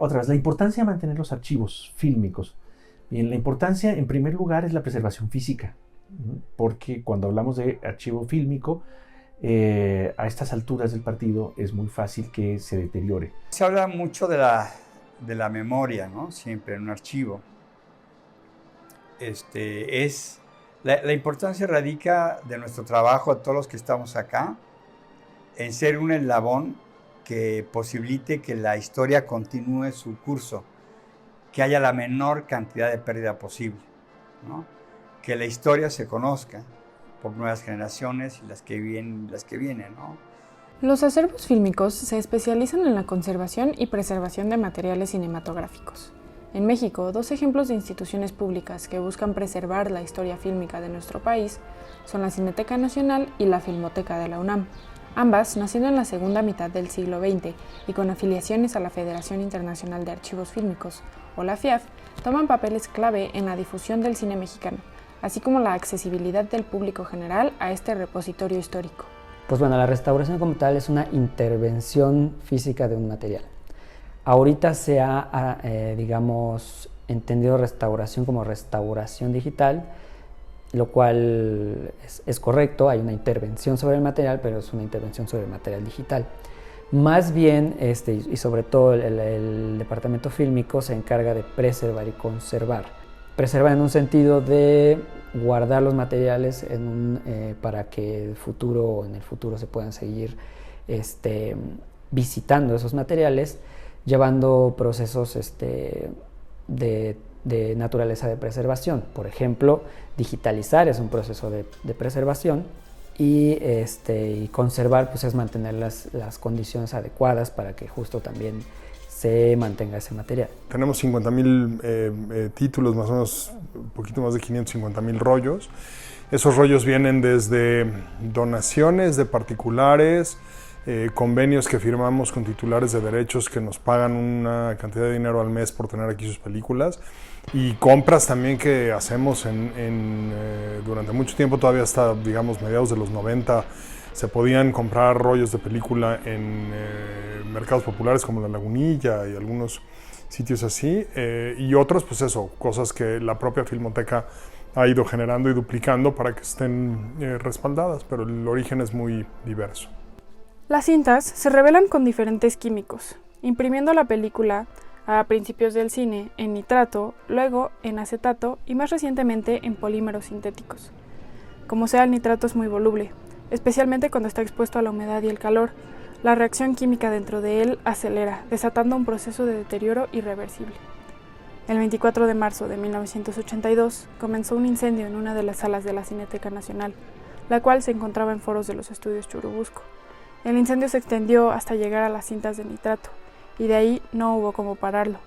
Otra vez, la importancia de mantener los archivos fílmicos. Bien, la importancia, en primer lugar, es la preservación física, porque cuando hablamos de archivo fílmico, a estas alturas del partido es muy fácil que se deteriore. Se habla mucho de la memoria, ¿no? Siempre en un archivo. La importancia radica de nuestro trabajo, a todos los que estamos acá, en ser un eslabón que posibilite que la historia continúe su curso, que haya la menor cantidad de pérdida posible, ¿no? Que la historia se conozca por nuevas generaciones y las que vienen, ¿no? Los acervos fílmicos se especializan en la conservación y preservación de materiales cinematográficos. En México, 2 ejemplos de instituciones públicas que buscan preservar la historia fílmica de nuestro país son la Cineteca Nacional y la Filmoteca de la UNAM. Ambas, naciendo en la segunda mitad del siglo XX y con afiliaciones a la Federación Internacional de Archivos Fílmicos, o la FIAF, toman papeles clave en la difusión del cine mexicano, así como la accesibilidad del público general a este repositorio histórico. Pues bueno, la restauración como tal es una intervención física de un material. Ahorita se ha, digamos, entendido restauración como restauración digital, lo cual es correcto, hay una intervención sobre el material, pero es una intervención sobre el material digital. Más bien, y sobre todo el departamento fílmico se encarga de preservar y conservar. Preservar en un sentido de guardar los materiales para que en el futuro se puedan seguir visitando esos materiales, llevando procesos de naturaleza de preservación. Por ejemplo, digitalizar es un proceso de preservación y conservar pues es mantener las condiciones adecuadas para que justo también se mantenga ese material. Tenemos 50,000 títulos, más o menos un poquito más de 550,000 rollos. Esos rollos vienen desde donaciones de particulares, convenios que firmamos con titulares de derechos que nos pagan una cantidad de dinero al mes por tener aquí sus películas, y compras también que hacemos durante mucho tiempo, todavía hasta digamos mediados de los 90, se podían comprar rollos de película en mercados populares como La Lagunilla y algunos sitios así, y otros pues cosas que la propia Filmoteca ha ido generando y duplicando para que estén respaldadas, pero el origen es muy diverso. Las cintas se revelan con diferentes químicos, imprimiendo la película a principios del cine en nitrato, luego en acetato y más recientemente en polímeros sintéticos. Como sea, el nitrato es muy voluble, especialmente cuando está expuesto a la humedad y el calor. La reacción química dentro de él acelera, desatando un proceso de deterioro irreversible. El 24 de marzo de 1982 comenzó un incendio en una de las salas de la Cineteca Nacional, la cual se encontraba en foros de los estudios Churubusco. El incendio se extendió hasta llegar a las cintas de nitrato, y de ahí no hubo cómo pararlo.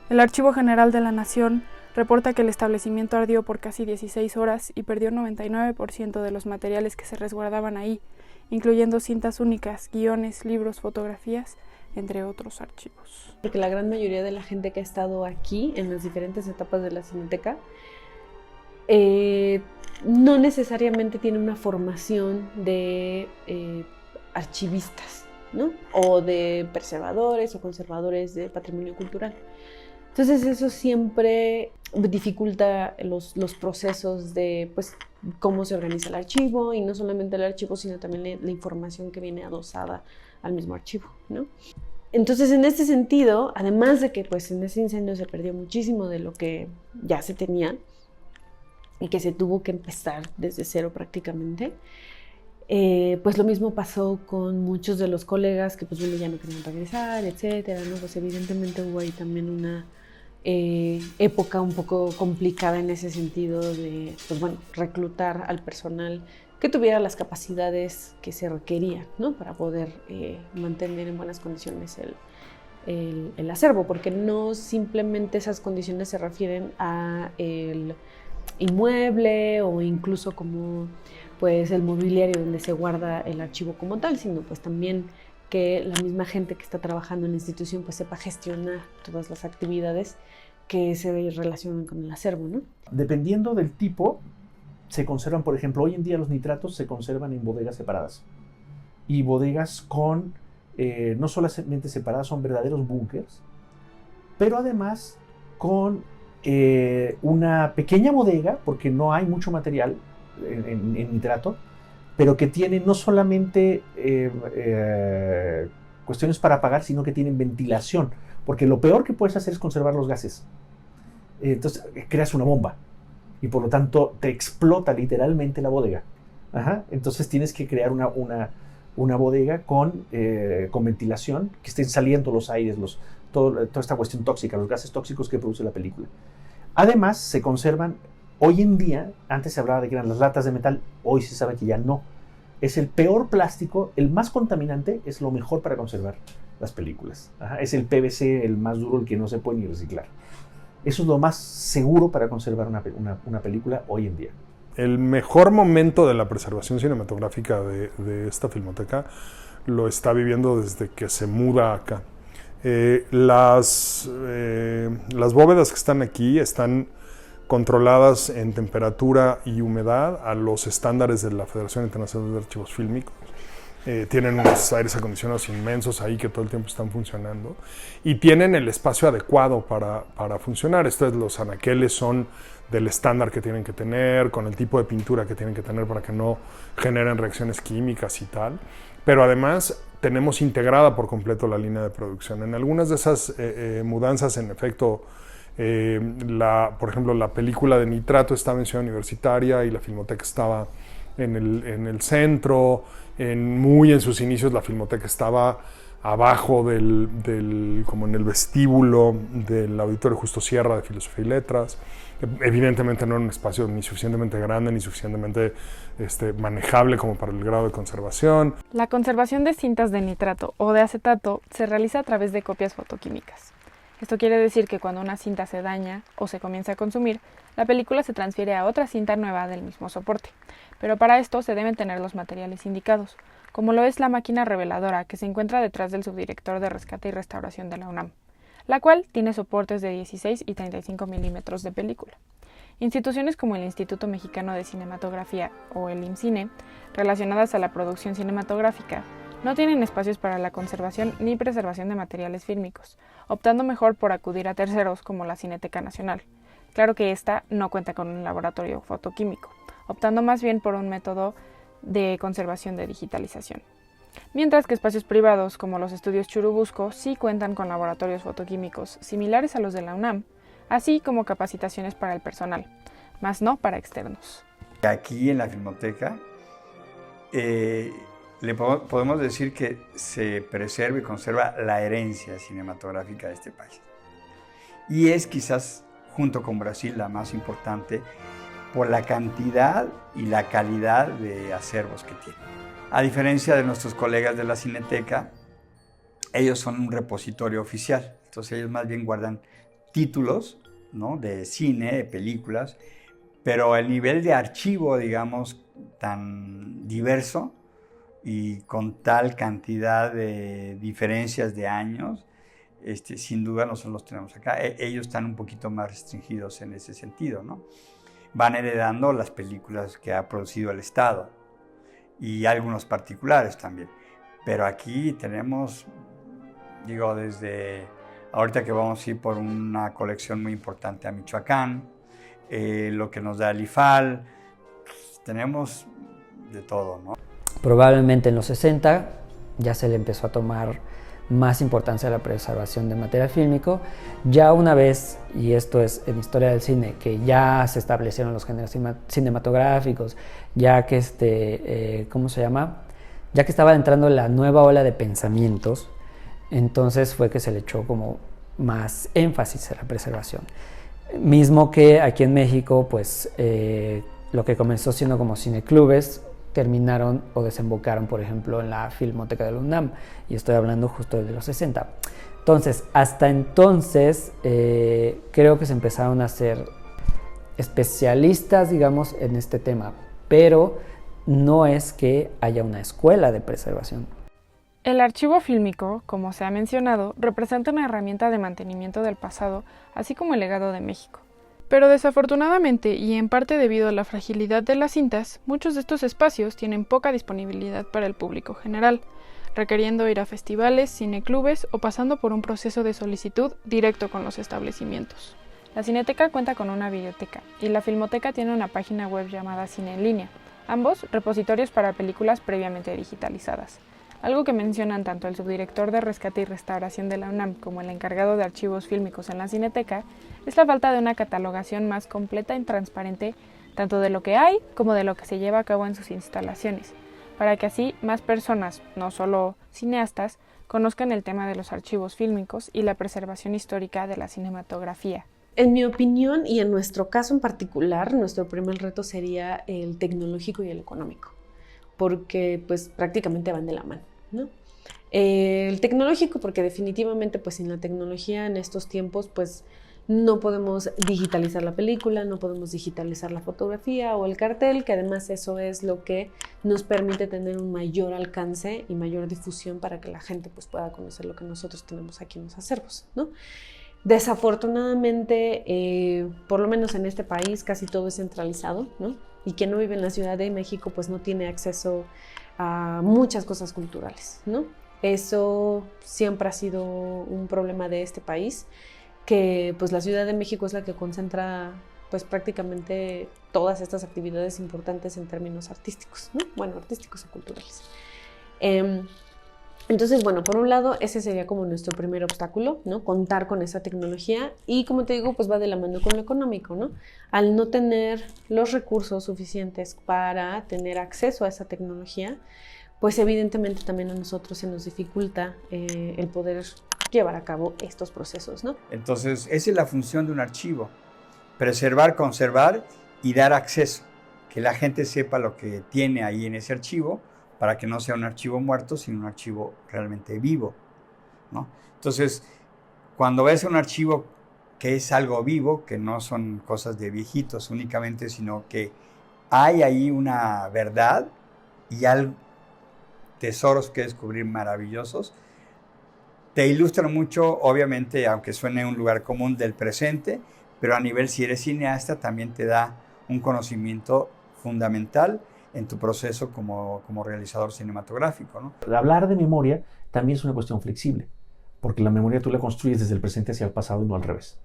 El Archivo General de la Nación reporta que el establecimiento ardió por casi 16 horas y perdió 99% de los materiales que se resguardaban ahí, incluyendo cintas únicas, guiones, libros, fotografías, entre otros archivos. Porque la gran mayoría de la gente que ha estado aquí en las diferentes etapas de la Cineteca no necesariamente tiene una formación de archivistas, ¿no? O de preservadores o conservadores de patrimonio cultural. Entonces eso siempre dificulta los procesos de pues, cómo se organiza el archivo, y no solamente el archivo, sino también la información que viene adosada al mismo archivo, ¿no? Entonces, en este sentido, además de que pues, en ese incendio se perdió muchísimo de lo que ya se tenía y que se tuvo que empezar desde cero prácticamente, pues lo mismo pasó con muchos de los colegas que pues bueno, ya no querían regresar, etcétera, ¿no? Pues evidentemente hubo ahí también una época un poco complicada en ese sentido de pues bueno, reclutar al personal que tuviera las capacidades que se requerían, ¿no? Para poder mantener en buenas condiciones el acervo, porque no simplemente esas condiciones se refieren a el inmueble o incluso como pues el mobiliario donde se guarda el archivo como tal, sino pues también que la misma gente que está trabajando en la institución pues sepa gestionar todas las actividades que se relacionan con el acervo, ¿no? Dependiendo del tipo, se conservan, por ejemplo, hoy en día los nitratos se conservan en bodegas separadas, y bodegas con, no solamente separadas, son verdaderos búnkers, pero además con una pequeña bodega, porque no hay mucho material en nitrato, pero que tiene no solamente cuestiones para apagar, sino que tienen ventilación, porque lo peor que puedes hacer es conservar los gases. Entonces creas una bomba y por lo tanto te explota literalmente la bodega. Ajá. Entonces tienes que crear una bodega con ventilación, que estén saliendo los aires, toda esta cuestión tóxica, los gases tóxicos que produce la película. Además, se conservan, hoy en día, antes se hablaba de que eran las latas de metal, hoy se sabe que ya no. Es el peor plástico, el más contaminante, es lo mejor para conservar las películas. Ajá. Es el PVC, el más duro, el que no se puede ni reciclar. Eso es lo más seguro para conservar una película hoy en día. El mejor momento de la preservación cinematográfica de esta filmoteca lo está viviendo desde que se muda acá. Las bóvedas que están aquí están controladas en temperatura y humedad a los estándares de la Federación Internacional de Archivos Fílmicos. Tienen unos aires acondicionados inmensos ahí que todo el tiempo están funcionando y tienen el espacio adecuado para funcionar. Los anaqueles son del estándar que tienen que tener, con el tipo de pintura que tienen que tener para que no generen reacciones químicas y tal. Pero además tenemos integrada por completo la línea de producción. En algunas de esas mudanzas, en efecto, por ejemplo, la película de Nitrato estaba en Ciudad Universitaria y la Filmoteca estaba en el centro. Muy en sus inicios la Filmoteca estaba abajo como en el vestíbulo del Auditorio Justo Sierra de Filosofía y Letras. Evidentemente no era un espacio ni suficientemente grande ni suficientemente manejable como para el grado de conservación. La conservación de cintas de nitrato o de acetato se realiza a través de copias fotoquímicas. Esto quiere decir que cuando una cinta se daña o se comienza a consumir, la película se transfiere a otra cinta nueva del mismo soporte. Pero para esto se deben tener los materiales indicados, como lo es la máquina reveladora que se encuentra detrás del subdirector de Rescate y Restauración de la UNAM, la cual tiene soportes de 16 y 35 milímetros de película. Instituciones como el Instituto Mexicano de Cinematografía o el IMCINE, relacionadas a la producción cinematográfica, no tienen espacios para la conservación ni preservación de materiales fílmicos, optando mejor por acudir a terceros como la Cineteca Nacional. Claro que esta no cuenta con un laboratorio fotoquímico, optando más bien por un método de conservación de digitalización. Mientras que espacios privados como los estudios Churubusco sí cuentan con laboratorios fotoquímicos similares a los de la UNAM, así como capacitaciones para el personal, más no para externos. Aquí en la Filmoteca podemos decir que se preserva y conserva la herencia cinematográfica de este país. Y es quizás, junto con Brasil, la más importante por la cantidad y la calidad de acervos que tiene. A diferencia de nuestros colegas de la Cineteca, ellos son un repositorio oficial. Entonces ellos más bien guardan títulos, ¿no?, de cine, de películas, pero el nivel de archivo, digamos, tan diverso y con tal cantidad de diferencias de años, sin duda nosotros los tenemos acá. Ellos están un poquito más restringidos en ese sentido, ¿no? Van heredando las películas que ha producido el Estado y algunos particulares también. Pero aquí tenemos, desde ahorita que vamos a ir por una colección muy importante a Michoacán, lo que nos da el IFAL, tenemos de todo, ¿no? Probablemente en los 60 ya se le empezó a tomar más importancia a la preservación de material fílmico. Ya una vez, y esto es en historia del cine, que ya se establecieron los géneros cinematográficos, ya que ya que estaba entrando la nueva ola de pensamientos, entonces fue que se le echó como más énfasis a la preservación. Mismo que aquí en México, pues lo que comenzó siendo como cineclubes, terminaron o desembocaron, por ejemplo, en la Filmoteca de la UNAM, y estoy hablando justo de los 60. Entonces, hasta entonces, creo que se empezaron a hacer especialistas, digamos, en este tema, pero no es que haya una escuela de preservación. El archivo fílmico, como se ha mencionado, representa una herramienta de mantenimiento del pasado, así como el legado de México. Pero desafortunadamente, y en parte debido a la fragilidad de las cintas, muchos de estos espacios tienen poca disponibilidad para el público general, requiriendo ir a festivales, cineclubes o pasando por un proceso de solicitud directo con los establecimientos. La Cineteca cuenta con una biblioteca y la Filmoteca tiene una página web llamada Cine en Línea, ambos repositorios para películas previamente digitalizadas. Algo que mencionan tanto el subdirector de Rescate y Restauración de la UNAM como el encargado de archivos fílmicos en la Cineteca es la falta de una catalogación más completa y transparente tanto de lo que hay como de lo que se lleva a cabo en sus instalaciones, para que así más personas, no solo cineastas, conozcan el tema de los archivos fílmicos y la preservación histórica de la cinematografía. En mi opinión y en nuestro caso en particular, nuestro primer reto sería el tecnológico y el económico, porque pues prácticamente van de la mano, ¿no? El tecnológico porque definitivamente pues sin la tecnología en estos tiempos pues no podemos digitalizar la película, no podemos digitalizar la fotografía o el cartel, que además eso es lo que nos permite tener un mayor alcance y mayor difusión para que la gente pues pueda conocer lo que nosotros tenemos aquí en los acervos, ¿no? Desafortunadamente, por lo menos en este país, casi todo es centralizado, ¿no? Y quien no vive en la Ciudad de México, pues no tiene acceso a muchas cosas culturales, ¿no? Eso siempre ha sido un problema de este país, que pues la Ciudad de México es la que concentra pues prácticamente todas estas actividades importantes en términos artísticos, ¿no? Bueno, artísticos o culturales. Entonces, bueno, por un lado, ese sería como nuestro primer obstáculo, ¿no? Contar con esa tecnología y, como te digo, pues va de la mano con lo económico, ¿no? Al no tener los recursos suficientes para tener acceso a esa tecnología, pues evidentemente también a nosotros se nos dificulta el poder llevar a cabo estos procesos, ¿no? Entonces, esa es la función de un archivo: preservar, conservar y dar acceso, que la gente sepa lo que tiene ahí en ese archivo, para que no sea un archivo muerto, sino un archivo realmente vivo, ¿no? Entonces, cuando ves un archivo que es algo vivo, que no son cosas de viejitos únicamente, sino que hay ahí una verdad y hay tesoros que descubrir maravillosos, te ilustra mucho, obviamente, aunque suene un lugar común, del presente, pero a nivel, si eres cineasta, también te da un conocimiento fundamental en tu proceso como realizador cinematográfico, ¿no? Hablar de memoria también es una cuestión flexible, porque la memoria tú la construyes desde el presente hacia el pasado y no al revés.